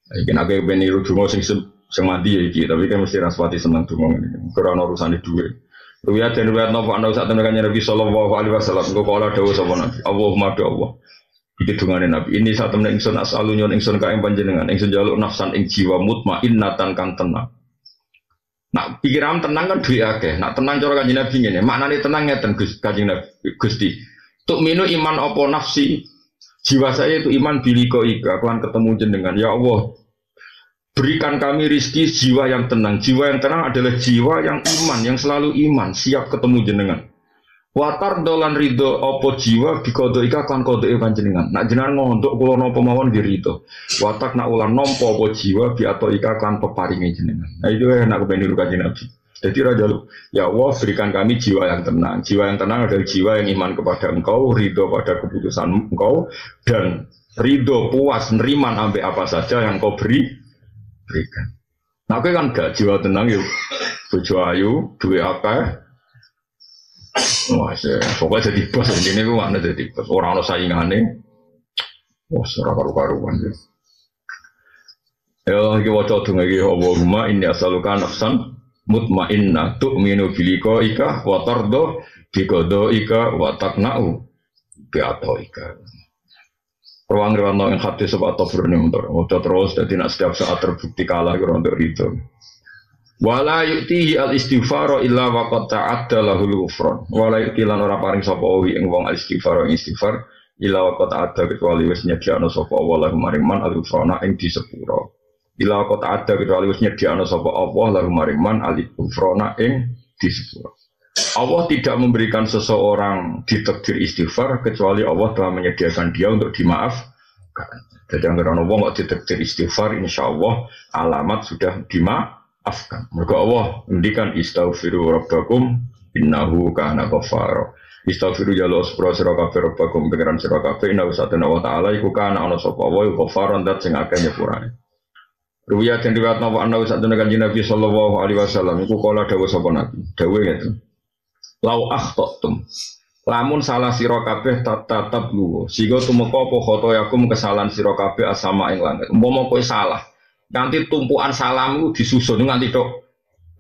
Iki nek ben niru donga sing mati ya iki, tapi kan mesti raspati seneng donga ngene. Karena urusane dhuwit. Ruwiyat dan ruwiyat napa ana sak temen kanjeng Nabi sallallahu alaihi wasallam engko kala dawuh sapa Nabi. Allahumma do Allah. Iki dungane Nabi. Ini sak temen ingsun asalu nyon ingsun ka ing panjenengan. Ingsun njaluk nafsan ing jiwa mutmainnatan kang tenang. Nak pikiran tenang kan duwe akeh. Nak tenang cara kanjeng Nabi ngene. Maknane tenang ngeten Kanjeng Nabi Gusti. Tuk minu iman apa nafsi. Jiwa saya itu iman biliko ika, akan ketemu jenengan. Ya Allah, berikan kami rizki jiwa yang tenang. Jiwa yang tenang adalah jiwa yang iman, yang selalu iman, siap ketemu jenengan. Watar dolan ridho opo jiwa bikodo ika kan kodo jenengan. Nak jenengan ngontok kulo nopo mawon girito. Watak nak ulan nompo opo jiwa biato ika kan peparingi jenengan. Nah itu nak kebendi luka Nabi. Jadi raja lu, ya Allah berikan kami jiwa yang tenang. Jiwa yang tenang adalah jiwa yang iman kepada Engkau, ridho pada keputusan Engkau, dan ridho puas nerima sampai apa saja yang Engkau berikan. Nah, aku kan gak jiwa tenang yuk, bojo ayu, duwe apa? Wah, pokoknya jadi bos ini gue mana jadi bos. Orang lo saingannya, wah serah karu-karuan ya. Ya, kita wajah dengan ini, Allahumma inni asaluka nafsan mutmainnah tu'minu biliko ika wa tardo bikodo ika wa takna'u biato ika. Ruang yang hati sebab atau untuk terus dan tidak setiap saat terbukti kalah untuk itu. Wala yu'tihi al-istighfaro illa waqad ta'adda lahul ghufran. Wala yu'ti lan ora paring sapa wi ing wong al-istighfaro istighfar illa waqad ta'adda kecuali wis nyediakno sapa Allah maring man al-ghufrana ing disepuro. Ila kota ada kecuali wis nyediakno sapa Allah lalu mariman al-ghufrana ing disepuro. Allah tidak memberikan seseorang ditakdir istighfar kecuali Allah telah menyediakan dia untuk dimaafkan. Jadi anggaran Allah kok ditakdir istighfar insyaallah alamat sudah dimaafkan. Mergo Allah ngendikan istaghfiru rabbakum innahu kana ghafara. Istaghfiru jaluk sepura sira kabeh rabbakum pengiran sira kabeh inna satana wa ta'ala iku kana ana sapa wa ghafaran dat sing akeh nyepurane. Ruwiyat yang riwayat nawa anna usat dengan Nabi sallallahu alaihi wasallam iku kala dawuh sapa Nabi. Dawuh ngeten. Lau akhtatum. Lamun salah sira kabeh tatap lu. Sigo tumeka apa khotoyakum kesalahan sira kabeh asama ing langit. Umpama kowe salah, nanti tumpukan salammu disusun nganti tok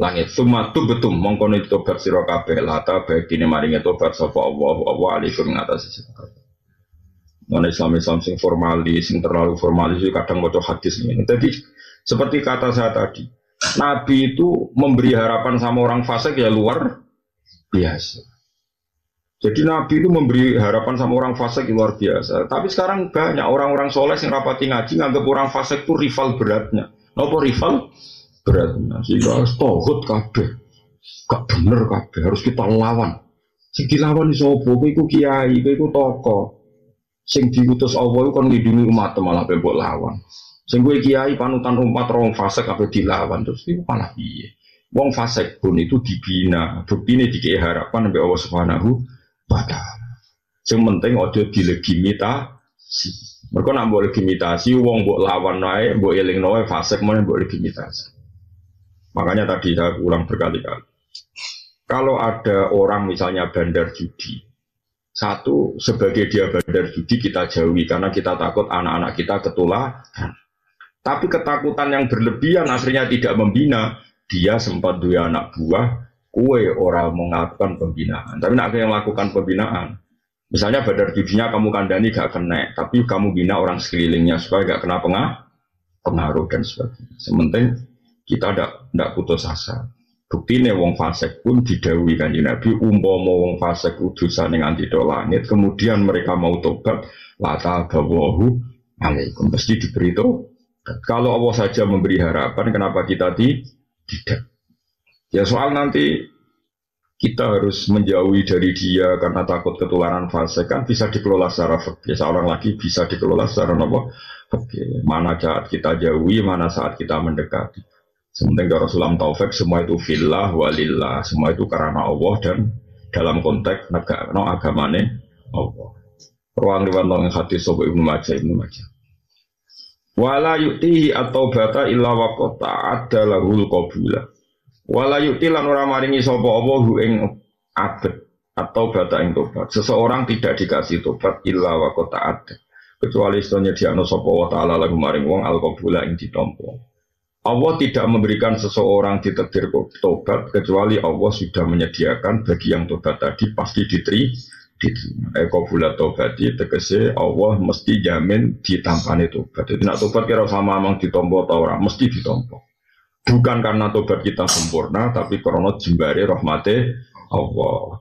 langit. Sumatu betum mongko tobat sira kabeh lata bagine maringe tobat sapa Allah alaikum ngatasi sira kabeh. Non-Islam sing formalis, sing terlalu formalis kadang maca hadis ini. Jadi seperti kata saya tadi, Nabi itu memberi harapan sama orang fasik ya luar biasa. Jadi Nabi itu memberi harapan sama orang fasik luar biasa. Tapi sekarang banyak orang-orang soleh yang rapati ngaji nganggap orang fasik itu rival beratnya. Apa rival beratnya? Sehingga harus tohut kabeh, gak bener kabeh, harus kita lawan. Sing dilawan isopo, iku kiai, iku toko. Sing diutus Allah itu kan nglindungi umat malah bebok lawan. Sing kowe kiai panutan umat rong fasik kabeh dilawan terus iku malah piye? Wong fasik pun itu dibina, buktine dikei harapan mbek Allah Subhanahu wa taala. Sing penting aja dilegitimasi. Mergo nek mbok legitimasi wong mbok lawan wae, mbok elingno wae fasik meneh mbok legitimasi. Makanya tadi saya ulang berkali-kali. Kalau ada orang misalnya bandar judi, satu sebagai dia bandar judi kita jauhi karena kita takut anak-anak kita ketularan. Tapi ketakutan yang berlebihan akhirnya tidak membina. Dia sempat dua anak buah, kue orang melakukan pembinaan. Tapi nak yang melakukan pembinaan, misalnya bandar judinya kamu kandani gak kena, tapi kamu bina orang sekelilingnya supaya gak kena pengaruh dan sebagainya. Sementing kita tidak putus asa. Buktinya wong fasik pun didhawuhi Kanjeng Nabi, umpama wong fasik udusane nganti tok langit, kemudian mereka mau tobat, la tabawahu alaikum, mesti diberi tobat. Kalau Allah saja memberi harapan, kenapa kita tidak? Ya soal nanti kita harus menjauhi dari dia karena takut ketularan fase kan bisa dikelola secara fikih. Seorang lagi bisa dikelola secara fikih. Mana saat kita jauhi, mana saat kita mendekati. Sementara Rasulullah taufik semua itu fillah walillah, semua itu karena Allah dan dalam konteks negara agamane Allah. Ruang diwanong hati sobo Ibnu Majah. Wala yu'tihi at-taubata illa waqata adalahul qabula. Wala yu'ti lan ora maringi sapa apa ing abet atau bata ing tobat. Seseorang tidak dikasih tobat illa waqata ad kecuali istonya diano sapa wa ta'ala lagu maring wong al-qabula ing ditampa. Allah tidak memberikan seseorang ditakdir tobat kecuali Allah sudah menyediakan bagi yang tobat tadi pasti diterima. Qabula tobati tegese Allah mesti jamin ditampani tobat. Jadi nak tobat kira sama amang ditampa ta ora mesti ditampa. Bukan karena tobat kita sempurna tapi karena jembare rahmate Allah.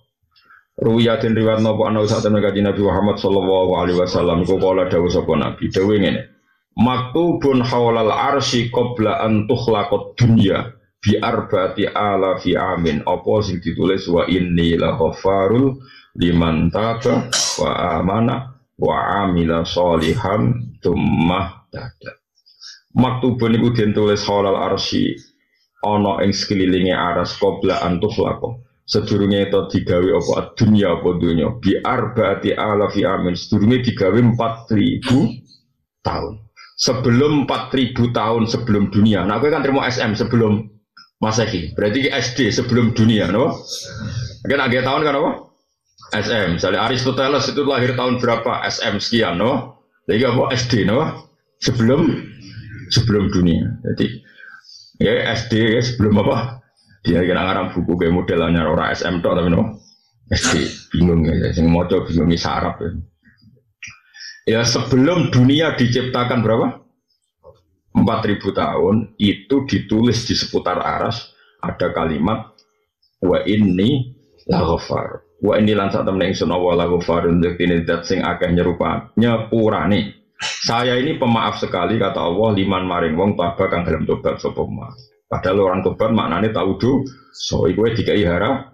Ruwiyatin riwayat napa ana sak temen kanjeng Nabi Muhammad sallallahu alaihi wasallam iku kala dawuh sapa Nabi dawuh ngene. Maktubun haulal arsy qabla an tukhlaqad dunya bi arba'ati alafi amin. Apa sing ditulis wa inni la ghafarul liman taba wa amana wa amila sholihan tsumma tada. Maktubun iku ditulis haulal arsy ana ing sekelilinge aras qabla an tukhlaqad sedurunge itu digawe apa dunia apa dunia bi arba'ati alafi amin sedurunge digawe 4.000 tahun sebelum 4.000 tahun sebelum dunia. Nah, aku kan terima SM sebelum Masehi berarti SD sebelum dunia no? Kan agak tahun kan apa? SM misalnya Aristoteles itu lahir tahun berapa? SM sekian no? Jadi apa? SD no? sebelum dunia jadi ya SD ya, sebelum apa? Dia kira ngarang buku kayak modelannya orang SM tok tapi no SD bingung ya, sing maca bingung sarap ya. Ya sebelum dunia diciptakan berapa? 4.000 tahun itu ditulis di seputar aras ada kalimat wa inni la ghafar. Wa inni lan sak temne ingsun wa la ghafarun dzatine zat sing akeh nyepurane. Saya ini pemaaf sekali kata Allah liman maring wong tabah kang gelem tobat sapa man. Padahal orang tobat maknanya tahu do, so iku dikai harapan.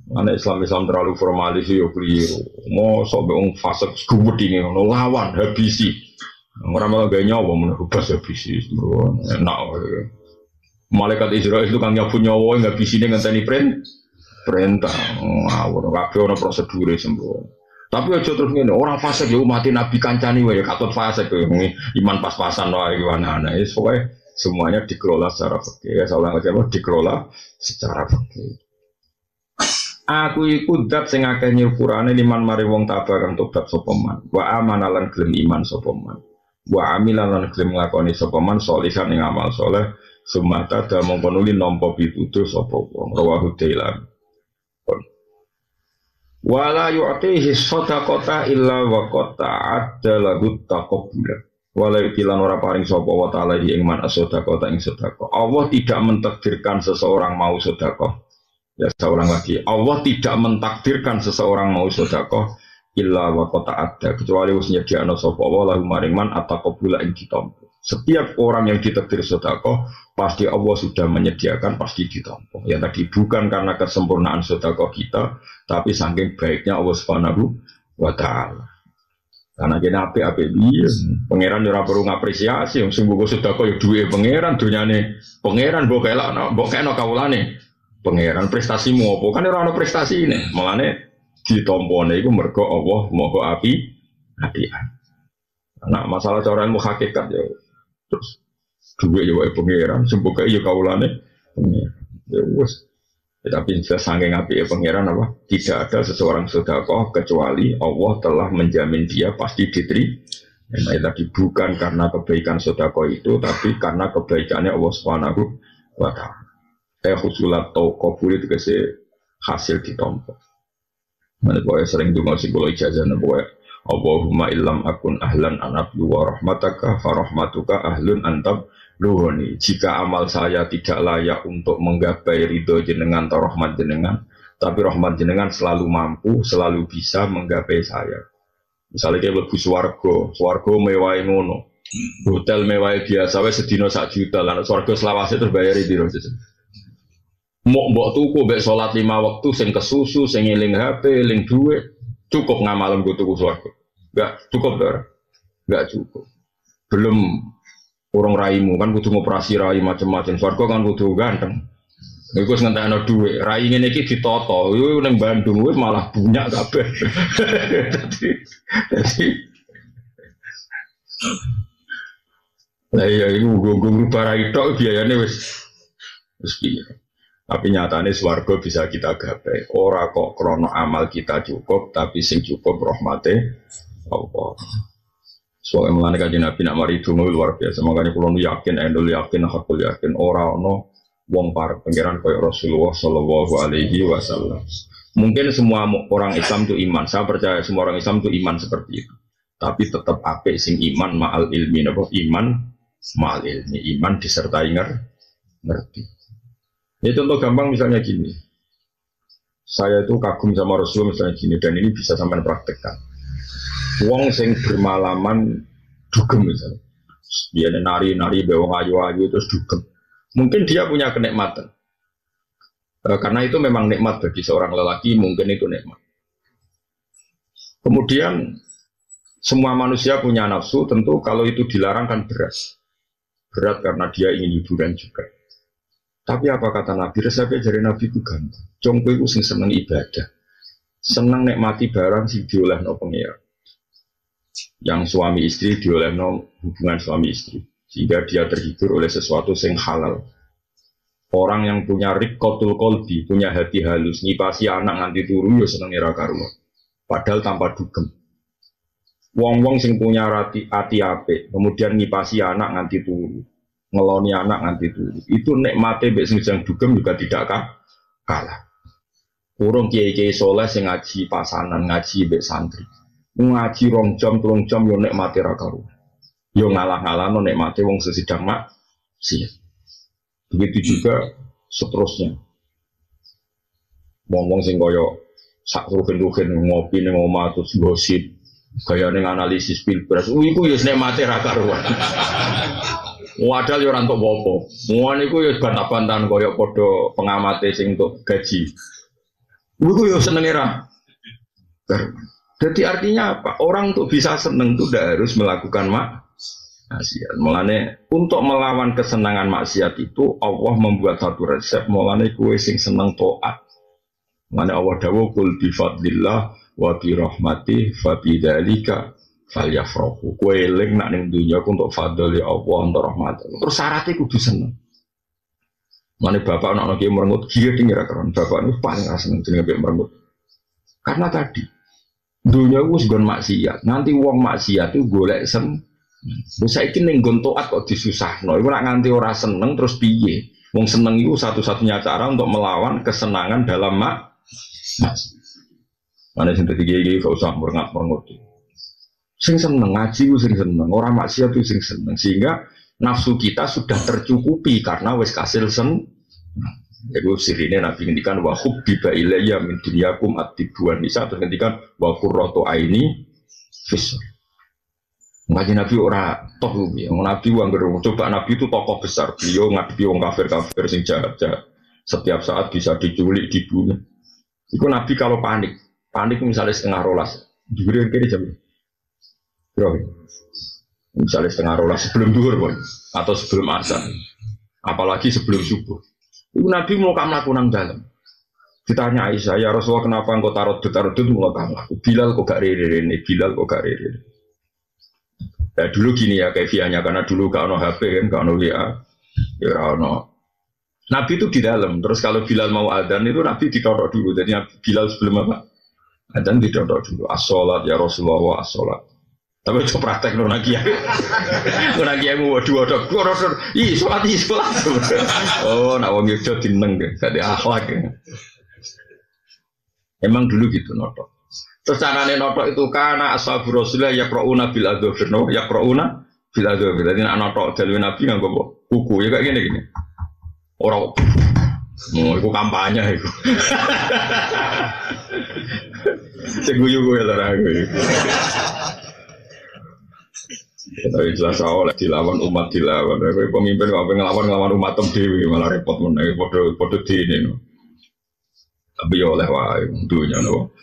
Mana Islam terlalu formalis yo keliru. Mau sampai fasik gubet ini lawan habisi. Orang malah gak nyawa menurut habisi. Enak. Malaikat Israel itu kan nyapu nyawa nggak habisi dengan tani perintah. Ngawur kabeh ana prosedure sembrono. Tapi aja terus ngene, orang fasik yo mati nabi kancani wae katut fasik iman pas-pasan wae ana-ana. Pokoke semuanya dikelola secara fikih. Ya seorang lagi apa dikelola secara fikih. Aku iku dat sing akeh nyepurane liman mari wong tabah kang tobat sapa man. Wa amanalan gelem iman sapa man. Wa amilan gelem nglakoni sapa man sholihan ing amal saleh. Sumata da mongko nuli nampa pitutur sapa wong. Rawahu Dailan. Wala yu'tihi shadaqata illa wa qata'adda lahu taqabbula. Wala ikilan ora paring sapa wa ta'ala ing man as-shadaqata ing sedekah. Allah tidak mentakdirkan seseorang mau sedekah. Ya seorang lagi. Allah tidak mentakdirkan seseorang mau sedekah illa wa qata'adda kecuali wis nyediakno sapa wa lahu maring man at-taqabbula ing ditampa. Setiap orang yang ditakdir sedekah pasti Allah sudah menyediakan pasti ditampa. Ya tadi bukan karena kesempurnaan sedekah kita, tapi saking baiknya Allah Subhanahu wa taala. Karena kita apik-apik dia, pangeran ora perlu ngapresiasi, sing mbok sedekah ya duwe pangeran, dunyane pangeran mbok kelakno kawulane. Pangeran prestasimu apa? Kan ora ono prestasine. Mulane ditampane iku mergo Allah maha apian. Nah, masalah cara ilmu hakikat ya terus duwe ya wae pangeran, semboke ya kawulane pangeran. Ya wis. Tapi saking apike pangeran apa? Tidak ada seseorang sedekah kecuali Allah telah menjamin dia pasti diterima. Nah, tadi bukan karena kebaikan sedekah itu, tapi karena kebaikannya Allah Subhanahu wa taala. Husulat atau kabul itu hasil ditampa. Mana boleh sering dengar simbol ijazah boleh. Allahumma illam akun ahlan anablu wa rahmataka farahmatuka ahlun antab luhoni. Jika amal saya tidak layak untuk menggapai ridho jenengan atau rahmat jenengan, tapi rahmat jenengan selalu mampu, selalu bisa menggapai saya. Misalnya kayak lebih swargo mewah ngono, hotel mewah biasa, sedino 1 juta, lalu swargo selawase terbayar di biro. Mau mbok tuku mbek salat 5 waktu sing kesusu, sing eling HP, eling duit, cukup ngamalem go tuku swarga. Enggak cukup, Dor. Enggak cukup. Belum urung raimu kan kudu ngoperasi rai macam-macam. Swarga kan kudu ganteng. Iku wis ngentekno dhuwit. Rai ngene iki ditata. Yo ning Bandung wis malah bunyak kabeh. Dadi lah iya iku nggo barai tok biayane wis piye. Tapi nyatanya swarga bisa kita gapai. Ora kok krono amal kita cukup, tapi sing cukup rahmate Allah. Soalnya melani kaji Nabi nak mari itu luar biasa. Makanya kalau yakin, endul yakin, hakul yakin, orang no wong para pangeran kaya Rasulullah Shallallahu Alaihi Wasallam. Mungkin semua orang Islam itu iman. Saya percaya semua orang Islam itu iman seperti itu. Tapi tetap apik sing iman ma'al ilmi, napa iman ma'al ilmi, iman disertai ngerti. Ini contoh gampang misalnya gini. Saya itu kagum sama Rasul misalnya gini, dan ini bisa sampai praktekkan. Wong sing bermalaman dugem misalnya, dia nari-nari bewong ayu-ayu terus dugem. Mungkin dia punya kenikmatan, karena itu memang nikmat bagi seorang lelaki, mungkin itu nikmat. Kemudian semua manusia punya nafsu, tentu kalau itu dilarang kan berat karena dia ingin hiburan juga. Tapi apa kata Nabi? Resepnya dari Nabi itu gampang. Congko itu sing seneng ibadah, seneng nikmati barang sing diolehno pengira. Yang suami istri diolehno hubungan suami istri, sehingga dia terhibur oleh sesuatu yang halal. Orang yang punya riqatul qalbi, punya hati halus, nyipasi anak nganti turu ya seneng ira karuan. Padahal tanpa dugem. Wong-wong sing punya hati apik, kemudian nyipasi anak nganti turu, ngeloni anak nganti turu. Itu nikmate mbek sing dugem juga tidak kalah. Urung kiai-kiai saleh sing ngaji pasanan, ngaji mbek santri. Ngaji 2 jam 3 jam yo nikmate ra karuan. Yo ngalah-ngalahno nikmate wong sesidang maksiat. Begitu juga seterusnya. Wong-wong sing kaya sak rugen-rugen ngopi ning omah terus gosip, gayane analisis pilpres. Iku yo nikmate ra karuan. Wadal yo ora entuk apa-apa. Ngono iku yo bantah-bantahan kaya padha pengamate sing entuk gaji. Iku yo senenge ra. Jadi artinya apa? Orang untuk bisa seneng itu tidak harus melakukan maksiat. Mulane untuk melawan kesenangan maksiat itu Allah membuat satu resep. Mulane kue sing seneng taat. Mulane Allah dawuh kul bi fadlillah wa bi rahmati fa bidzalika falyafrahu. Kue eling nak ning dunya untuk fadli Allah untuk rahmat. Terus syaratnya kudu seneng. Mulane bapak anak-anak ki merengut giat ning ra karon. Bapak niku paling seneng jenenge merengut. Karena tadi dunia itu segon maksiat, nanti uang maksiat itu golek saya ini nggon taat kok disusahno. Iku nak nganti ora seneng terus piye? Wong seneng itu satu-satunya cara untuk melawan kesenangan dalam maksiat. Mana sing dadi kiai gak usah merengat-merengut. Sing seneng ngaji ku sing seneng, ora maksiat itu sing seneng, sehingga nafsu kita sudah tercukupi karena wis kasil Jadi sirine Nabi ngendikan wa hubbiba ilayya min dunyakum at-tibuan nisa, terus ngendikan wa qurratu aini fis. Ngaji Nabi ora toh ya. Nabi coba Nabi itu tokoh besar. Beliau ngadepi wong kafir-kafir sing jahat-jahat. Setiap saat bisa diculik, dibunuh. Iku Nabi kalau panik misalnya 11:30. Diberi kiri jam. Bro. Misalnya 11:30 sebelum duhur atau sebelum azan. Apalagi sebelum subuh. Ibu Nabi mau kamu nang dalam. Ditanya Aisyah, ya Rasulullah kenapa engkau tarot mau kamu? Bilal kok gak rere. Ya dulu gini ya kefianya, karena dulu gak ono HP kan, gak ono WA. Ya ono. Nabi itu di dalam. Terus kalau Bilal mau adzan itu Nabi ditodok dulu. Jadi Bilal sebelum apa? Adzan ditodok dulu. As-sholat ya Rasulullah as-sholat. Tapi itu praktek nona kiai. Nona kiai mau waduh. Ih sholat. Oh, nak wong yo dineng deh, gak ada akhlak ya. Emang dulu gitu notok. Terus carane notok itu karena ashabu Rasulullah yaqrauna bil adzhar, yaqrauna bil adzhar. Jadi nak notok dalil Nabi nganggo buku ya kayak gini. Orang itu kampanye itu. Seguyu gue lah aku. Tapi jelas oleh dilawan umat dilawan. Pemimpin kok ngelawan umat dewi malah repot meneh podo di ini. Tapi oleh wae dunya no.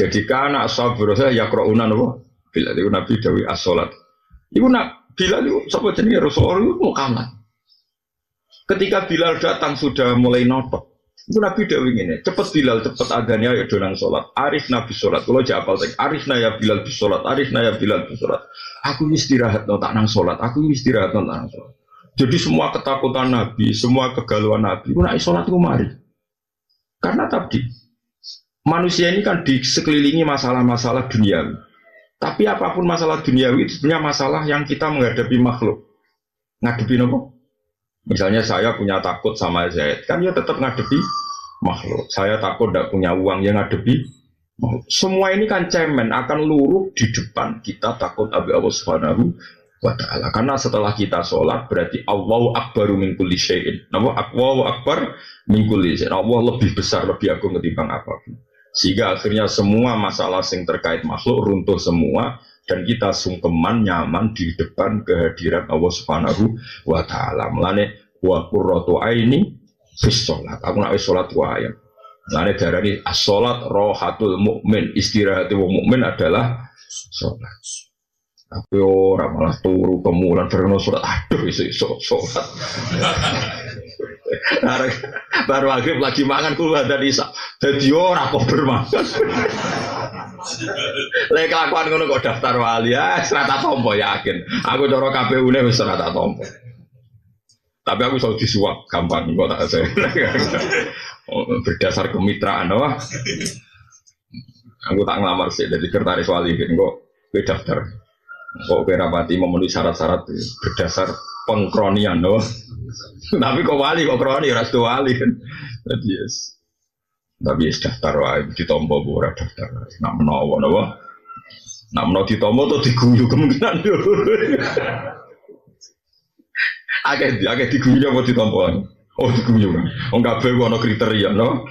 Jadi kana sabur saya yaqrauna no. Bila itu Nabi Dawi as-salat. Iku nak Bilal itu sapa jenenge Rasulullah itu Muhammad. Ketika Bilal datang sudah mulai notok. Itu Nabi Dawi ini, cepet Bilal, cepet adanya ya donang sholat. Arif Nabi sholat. Kalau jawab teks, Arifna ya Bilal bis sholat. Arifna ya Bilal bis sholat. Aku istirahat no tak nang sholat. Aku istirahat no tak nang sholat. Jadi semua ketakutan Nabi, semua kegalauan Nabi, aku nak sholat aku mari. Karena tadi manusia ini kan di sekelilingi masalah-masalah duniawi. Tapi apapun masalah duniawi itu sebenarnya masalah yang kita menghadapi makhluk. Ngadepi apa? Misalnya saya punya takut sama Zaid, kan ya tetap ngadepi makhluk. Saya takut tidak punya uang yang ngadepi makhluk. Semua ini kan cemen akan luruh di depan kita takut abi Allah Subhanahu wa ta'ala. Karena setelah kita sholat berarti Allahu akbaru min kulli syai'in. Allahu akbar min kulli syai'in. Allah lebih besar, lebih agung ketimbang apapun. Sehingga akhirnya semua masalah yang terkait makhluk runtuh semua dan kita sungkeman nyaman di depan kehadiran Allah Subhanahu wa ta'ala. Mulane wa qurratu aini fis sholat. Aku nak sholat wa ayat. Mulane darani as-sholat rohatul mukmin. Istirahat wong mukmin adalah sholat. Tapi orang malah turu kemulan karena sholat. Aduh iso sholat. Baru maghrib lagi makan keluar dari Isa. Jadi orang kok bermakan. Lek kelakuan ngono kok daftar wali ya serata tompo yakin. Aku cara KPU-ne wis serata tompo. Tapi aku selalu disuap gampang kok tak saya. Berdasar kemitraan wah. Aku tak ngelamar sih jadi sekretaris wali kok daftar. Kok rapati memenuhi syarat-syarat berdasar pengkronian doh. Tapi kok wali kok kroni restu wali kan. Jadi yes. Tapi yes daftar wae ditompo ora daftar. Nak menawa napa? Nak menawa ditompo to diguyu kemungkinan yo. Akeh diguyu apa ditompo. Oh diguyu. Wong kabeh ana kriteria no.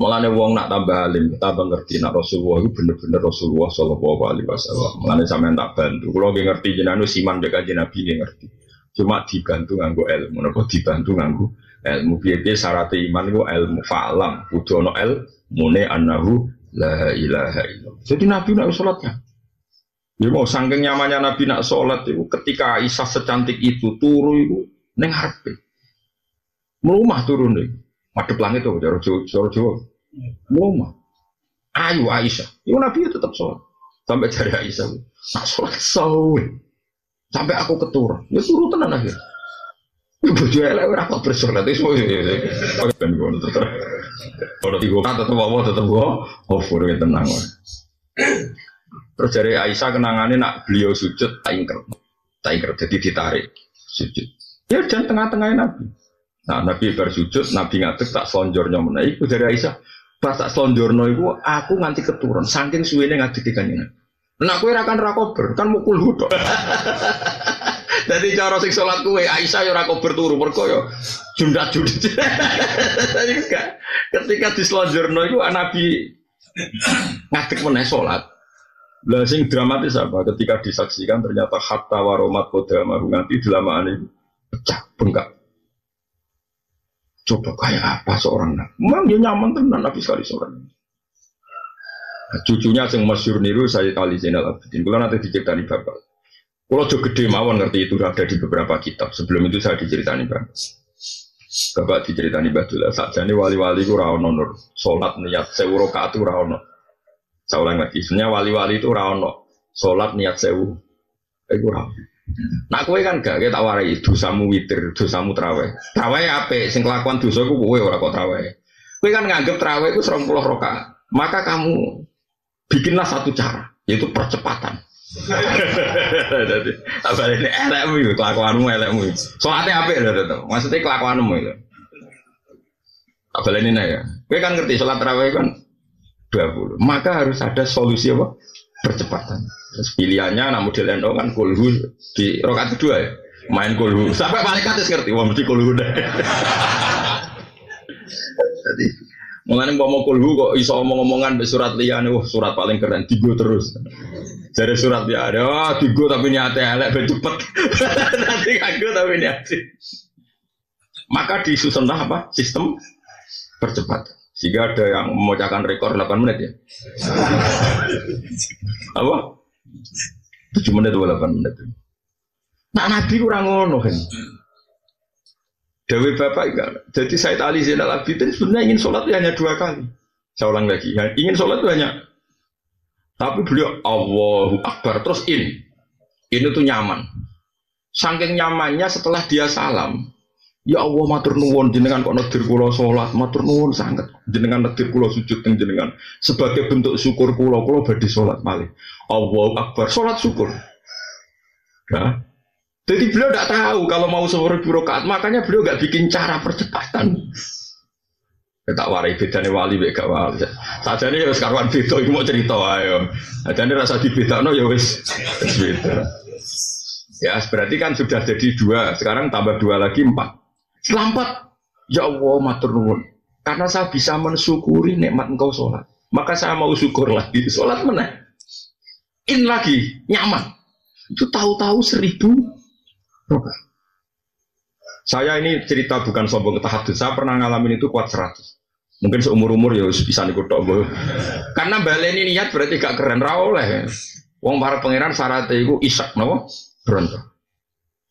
Mulane wong nak tambah alim, tambah ngerti nak Rasulullah itu bener-bener Rasulullah sallallahu alaihi wasallam. Mulane sampean tak bantu. Kula nggih ngerti jenengan siman dek Kanjeng Nabi nggih ngerti. Cuma dibantu nganggo ilmu. Napa dibantu nganggo ilmu. Piye-piye syarat iman iku ilmu fa'lam. Kudu ana ilmune annahu la ilaha illallah. Jadi Nabi nak salatnya. Ya mau saking nyamannya Nabi nak salat itu ketika Aisyah secantik itu turu itu ning ngarepe. Mlumah turun nih. Madep langit tuh cara Jawa. Mlumah. Ayo Aisyah. Iku Nabi tetap salat. Sampai jari Aisyah. Nak salat sawe. Sampai aku keturun. Ya turu tenan akhir. Bojo elek ora kok bersolat iso. Ben ngono terus. Ora digokat tetep apa fur tenang. Terus jari Aisyah kenangane nak beliau sujud tak ingker jadi ditarik sujud. Ya dan tengah-tengahnya Nabi. Nah Nabi bersujud, Nabi ngadeg tak selonjornya menaik. Iku dari Aisyah, pas tak selonjorno iku aku nganti keturun, saking suwene ngadeg kanjeng. Nah kowe ra kan ra kober, kan mukul hudok. Dadi cara sing salat kowe Aisyah ya ora kober turu, mergo ya jundak-jundik. Dadi ketika diselonjorno iku Nabi ngadeg meneh salat. Lah sing dramatis apa? Ketika disaksikan ternyata hatta waromat kodama nganti dilamaane pecah bengkak. Coba kayak apa seorang Nabi? Memang dia nyaman tenan Nabi sekali seorang. Nah, cucunya yang masyhur niru Sayyid Ali Zainal Abidin. Kalau nanti diceritani bapak. Kalau jauh gede mawon ngerti itu ada di beberapa kitab. Sebelum itu saya diceritani bapak. Bapak diceritani Badullah. Sakjane wali-wali itu ra ono nur. Salat niat 1000 rakaat itu ra ono. Saya ulang lagi. Sebenarnya wali-wali itu ra ono. Salat niat 1000. Iku ra. Nak kowe kan gak tak warai dosamu witir, dosamu traweh. Traweh apik, sing kelakuan dosa iku kowe ora kok traweh. Kowe kan nganggep traweh iku 20 rakaat. Maka kamu bikinlah satu cara, yaitu percepatan. Jadi, apa ini elekmu itu, kelakuanmu elekmu. Soalnya apik lho to. Maksudnya kelakuanmu itu. Apa ini ya? Kowe kan ngerti salat traweh kan 20. Maka harus ada solusi apa? Percepatan. Terus pilihannya anak model NO kan kulhu di rakaat kedua ya. Main kulhu. Sampai malaikat ngerti wah mesti kulhu deh. Jadi mulane mau kulhu kok iso omong-omongan be surat liyane wah surat paling keren digo terus. Jadi surat dia ada digo tapi niate elek ben cepet. Nanti kagak tapi niate. Maka disusunlah apa? Sistem percepatan. Jika ada yang memecahkan rekor 8 menit ya. Apa? 7 menit atau 8 menit. Nah Nabi kurang ngono kan. Dewi Bapak enggak. Jadi Sayyid Ali Zainal Abidin sebenarnya ingin sholat hanya 2 kali. Saya ulang lagi. Ingin sholat itu hanya. Tapi beliau Allahu Akbar terus in. Ini tuh nyaman. Saking nyamannya setelah dia salam. Ya Allah matur nuwun jenengan kok nedir kula salat, matur nuwun sanget. Jenengan nedir kula sujud teng jenengan. Sebagai bentuk syukur kula badhe salat malih. Allahu Akbar, salat syukur. Ya. Jadi beliau tidak tahu kalau mau 1000 rakaat, makanya beliau nggak bikin cara percepatan. Tak warai bedane wali mek gak wali. Sajane ya wis karuan beda iku mau cerita ayo. Ajane rasa dibedakno ya wis beda. Ya berarti kan sudah jadi 2, sekarang tambah 2 lagi 4. Setelah 4, ya Allah matur nuwun. Karena saya bisa mensyukuri nikmat engkau sholat, maka saya mau syukur lagi, sholat meneh. In lagi, nyaman. Itu tahu-tahu 1000 rakaat. Saya ini cerita bukan sombong tahadud, saya pernah ngalamin itu kuat 100. Mungkin seumur-umur ya bisa niku tok. Karena baleni niat berarti gak keren ra oleh. Wong para pangeran syaratnya iku isak napa? Bronto.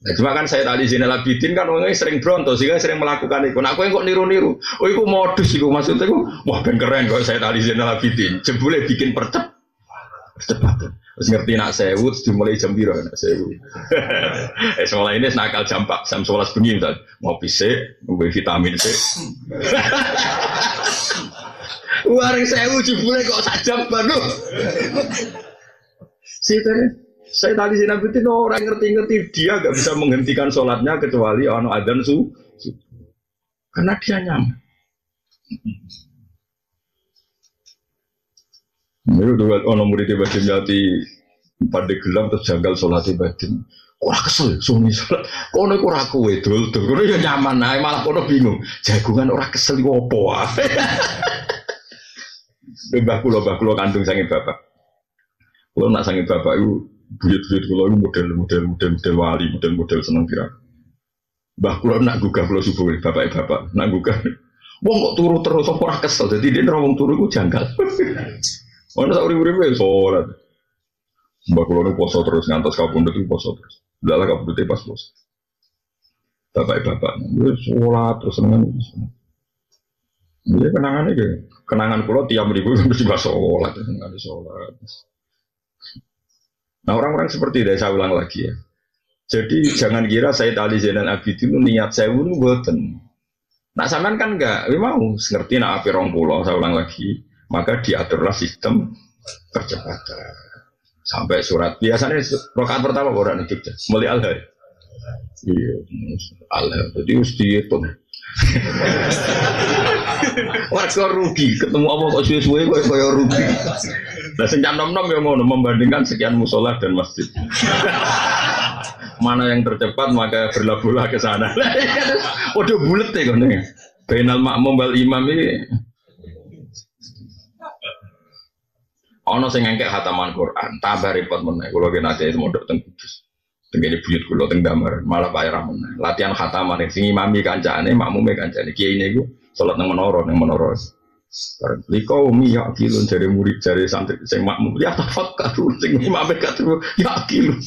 Nah, cuma kan saya tadi Zainal Abidin kan orangnya sering bronto sehingga sering melakukan itu. Nah, aku yang kok niru-niru. Oh, itu modus itu maksudnya itu. Wah, ben keren kok saya tadi Zainal Abidin. Jebule bikin percepatan. Terus ngerti nak sewu, dimulai jam biru nak sewu. Sekolah ini nakal jam 11 bengi misal. Ngopi C, ngopi vitamin C. Warung sewu jebule kok sak jam baru. Saya tadi Zainal Abidin orang ngerti-ngerti dia gak bisa menghentikan sholatnya kecuali ono adzan karena dia nyaman. Ini udah ono murid batin jati pada gelam terus janggal sholat batin. Orang kesel, suami sholat. Kono kurang kue dul, kono ya nyaman, nah malah kono bingung. Jagungan orang kesel wopo. Mbah kulo kandung sange bapak. Kulo nak sange bapak itu buyut-buyut kulo itu model wali, model seneng kira. Mbah kulo nak gugah kulo subuh, bapak nak gugah. Wong kok turu terus ora kesel, jadi dia wong turu ku janggal. Ono sak urip-uripe sholat. Mbah kulo nu poso terus ngantos kapundhut itu poso terus. Ndalah kapundhute pas poso. Bapak wis sholat terus seneng. Iya kenangannya gitu. Kenangan kulo tiap minggu mesti sholat, nggak ada sholat. Nah orang-orang seperti itu saya ulang lagi ya. Jadi jangan kira saya tali Zainal Abidin itu niat saya itu buatan. Nah sampean kan enggak, mau ngerti nak api 20, saya ulang lagi. Maka diaturlah sistem percepatan. Sampai surat biasanya rakaat pertama orang itu mulai al-har. Iya, al-har. Jadi harus dihitung. Warga rugi ketemu apa kok suwe-suwe kaya rugi. Nah sing nom-nom ya ngono membandingkan sekian musola dan masjid. Mana yang tercepat maka berlabuhlah ke sana. Waduh bulet ya kan. Bainal makmum wal imam ini. Ono sing ngengkek khataman Quran, tambah repot meneh. Kula ki nate mondok teng Kudus. Tengene buyut kula teng Damar, malah bayar meneh. Latihan khataman sing imami kancane, makmume kancane. Kiai niku salat nang menara. Bareng liko umi ya kilun dari murid dari santri sing makmum ya tafakkaru sing imame katru ya kilun.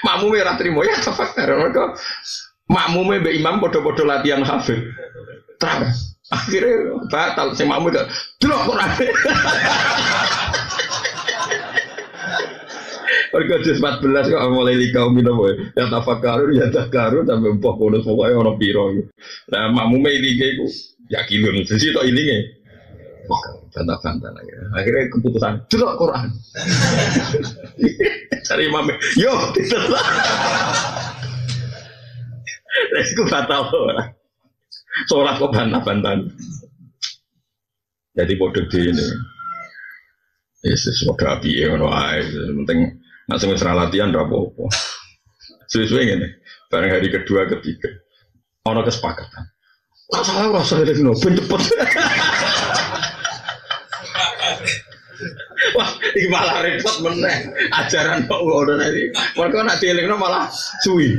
Makmume ra trimo ya tafakkaru. Mergo makmume mbek imam padha-padha latihan hafid. Terus akhirnya batal sing makmum gak delok Quran. Warga juz 14 kok mulai likau minum ya tafakkaru ya takaru sampai empok bonus pokoknya orang piro. Nah makmume iki iku yakin sih tok ilinge. Bantah-bantah lagi. Akhirnya keputusan delok Quran. Cari imam yo ditelok. Resku batal ora. Sholat kok bantah-bantah. Jadi bodoh di ini. Yesus bodoh api ya, penting nak semua latihan dah apa-apa. Sesuai gini. Barang hari kedua, ketiga, orang kesepakatan. Rasa dari sini, ben cepet. Wah, ini malah repot meneh. Ajaran kok udah nanti. Mereka nak dielingno malah suwi.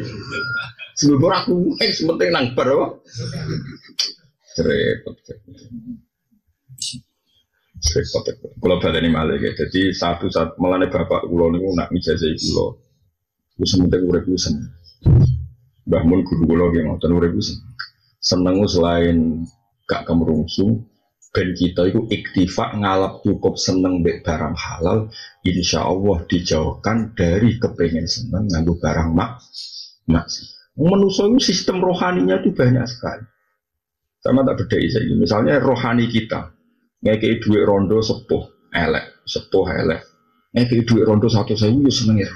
Seluruh aku, sementing nang bar apa? Repot. Kalau badani malah ya. Jadi satu melane bapak kulo niku nak mijazai kulo. Ku sementing urip ku seneng. Mbah Mun guru kulo ki ngoten urip ku seneng selain gak kemrungsu ben kita itu iktifa ngalap cukup seneng mbek barang halal, insyaallah dijauhkan dari kepengen seneng nganggo barang maksiat. Manusia itu sistem rohaninya itu banyak sekali. Sama tak beda saya. Misalnya rohani kita, ngekei duit rondo sepuh elek, ngekei duit rondo 1.000 ya seneng ya.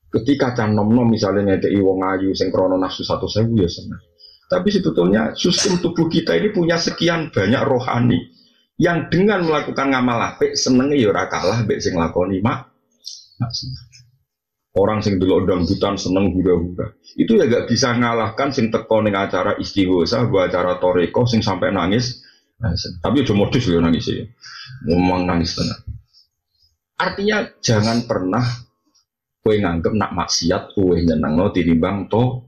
Ketika can nom misalnya ngekei wong ayu sing krono nafsu 1.000 ya seneng. Tapi sebetulnya sistem tubuh kita ini punya sekian banyak rohani yang dengan melakukan ngamal apik senenge ya ora kalah mbek sing lakoni maksiat. Orang sing delok dangdutan seneng hura-hura. Itu ya gak bisa ngalahkan sing teko ning acara istighosa, acara toreko sing sampai nangis. Tapi aja modus lho nangis ya. Ngomong nangis tenan. Artinya jangan pernah kowe nganggep nak maksiat kowe nyenengno tinimbang to.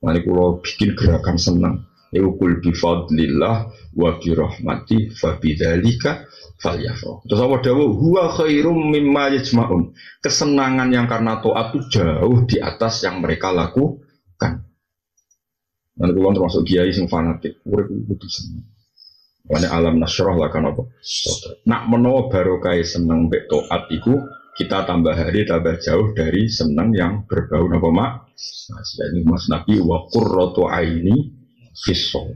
Mari kula bikin gerakan seneng. Yaqul bi fadlillah wa bi rahmati fa bidzalika falyafrah. Terus apa dawuh huwa khairum mimma yajma'un. Kesenangan yang karena taat itu jauh di atas yang mereka lakukan. Nanti kula termasuk kiai sing fanatik, urip kudu seneng. Wanya alam nasroh lah kan apa. Nak menawa barokah seneng mbek taat iku kita tambah hari tambah jauh dari seneng yang berbau napa mak. Nah, ini Mas Nabi wa qurratu aini fis shaum.